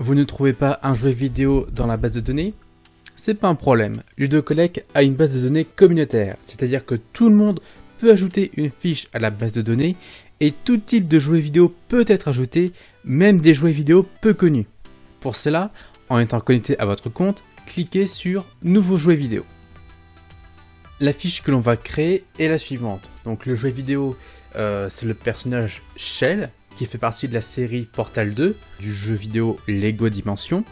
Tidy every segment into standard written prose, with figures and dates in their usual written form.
Vous ne trouvez pas un jouet vidéo dans la base de données? C'est pas un problème. Ludocollect a une base de données communautaire, c'est-à-dire que tout le monde peut ajouter une fiche à la base de données et tout type de jouet vidéo peut être ajouté, même des jouets vidéo peu connus. Pour cela, en étant connecté à votre compte, cliquez sur Nouveau jouet vidéo. La fiche que l'on va créer est la suivante. Donc le jouet vidéo, c'est le personnage Shell, qui fait partie de la série Portal 2 du jeu vidéo Lego Dimension.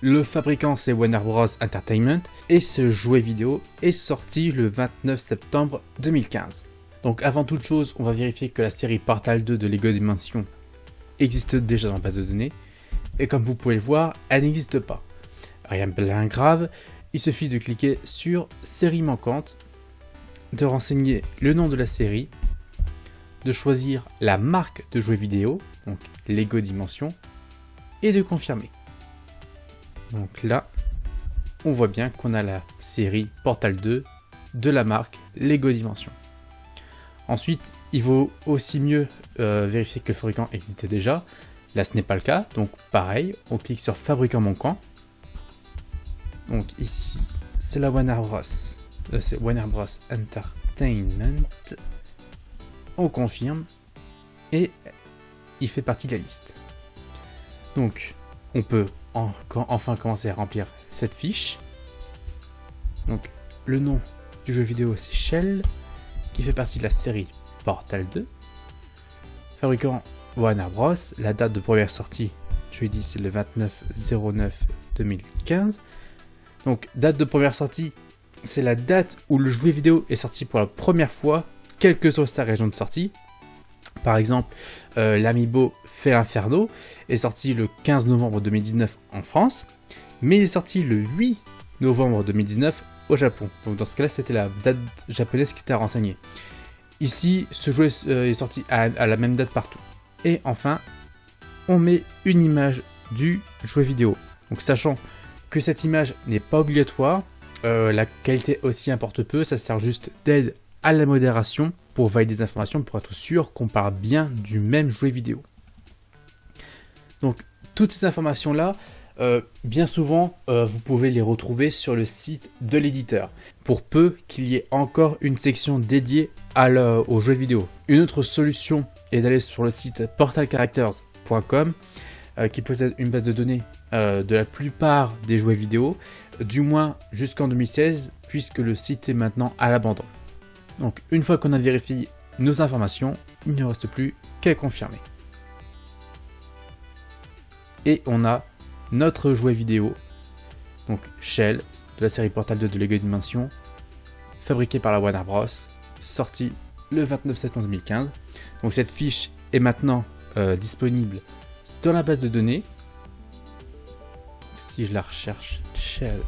Le fabricant c'est Warner Bros Entertainment et ce jouet vidéo est sorti le 29 septembre 2015. Donc avant toute chose, on va vérifier que la série Portal 2 de Lego Dimension existe déjà dans la base de données. Et comme vous pouvez le voir, elle n'existe pas. Rien de bien grave, il suffit de cliquer sur série manquante, de renseigner le nom de la série, de choisir la marque de jouet vidéo, donc Lego Dimension, et de confirmer. Donc là, on voit bien qu'on a la série Portal 2 de la marque Lego Dimension. Ensuite, il vaut aussi mieux vérifier que le fabricant existe déjà. Là, ce n'est pas le cas, donc pareil, on clique sur fabricant manquant. Donc ici, c'est la Warner Bros. C'est Warner Bros Entertainment. On confirme et il fait partie de la liste. Donc, on peut enfin commencer à remplir cette fiche. Donc, le nom du jeu vidéo c'est Shell, qui fait partie de la série Portal 2. Fabricant Warner Bros. La date de première sortie, je lui dis c'est le 29/09/2015. Donc, date de première sortie, c'est la date où le jouet vidéo est sorti pour la première fois, quelle que soit sa région de sortie. Par exemple, l'Amiibo Fait Inferno est sorti le 15 novembre 2019 en France, mais il est sorti le 8 novembre 2019 au Japon. Donc dans ce cas-là, c'était la date japonaise qui était renseignée. Ici, ce jouet est sorti à la même date partout. Et enfin, on met une image du jouet vidéo. Donc sachant que cette image n'est pas obligatoire, la qualité aussi importe peu, ça sert juste d'aide à la modération pour valider des informations, pour être sûr qu'on parle bien du même jouet vidéo. Donc toutes ces informations là, bien souvent vous pouvez les retrouver sur le site de l'éditeur, pour peu qu'il y ait encore une section dédiée aux jeux vidéo. Une autre solution est d'aller sur le site portalcharacters.com qui possède une base de données de la plupart des jouets vidéo, du moins jusqu'en 2016, puisque le site est maintenant à l'abandon. Donc une fois qu'on a vérifié nos informations, il ne reste plus qu'à confirmer. Et on a notre jouet vidéo, donc Shell, de la série Portal 2 de Lego Dimension, fabriqué par la Warner Bros, sorti le 29 septembre 2015. Donc cette fiche est maintenant disponible dans la base de données. Si je la recherche, Shell,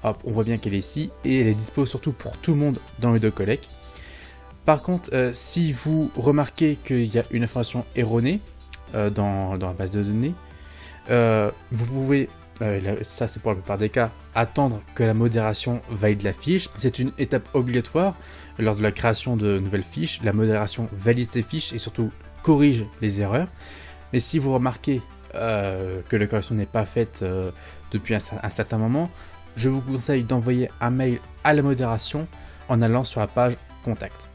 hop, on voit bien qu'elle est ici et elle est dispo surtout pour tout le monde dans Ludocollect. Par contre, si vous remarquez qu'il y a une information erronée dans la base de données, vous pouvez, ça c'est pour la plupart des cas, attendre que la modération valide la fiche. C'est une étape obligatoire lors de la création de nouvelles fiches. La modération valide ces fiches et surtout corrige les erreurs. Mais si vous remarquez que la correction n'est pas faite depuis un certain moment, je vous conseille d'envoyer un mail à la modération en allant sur la page Contact.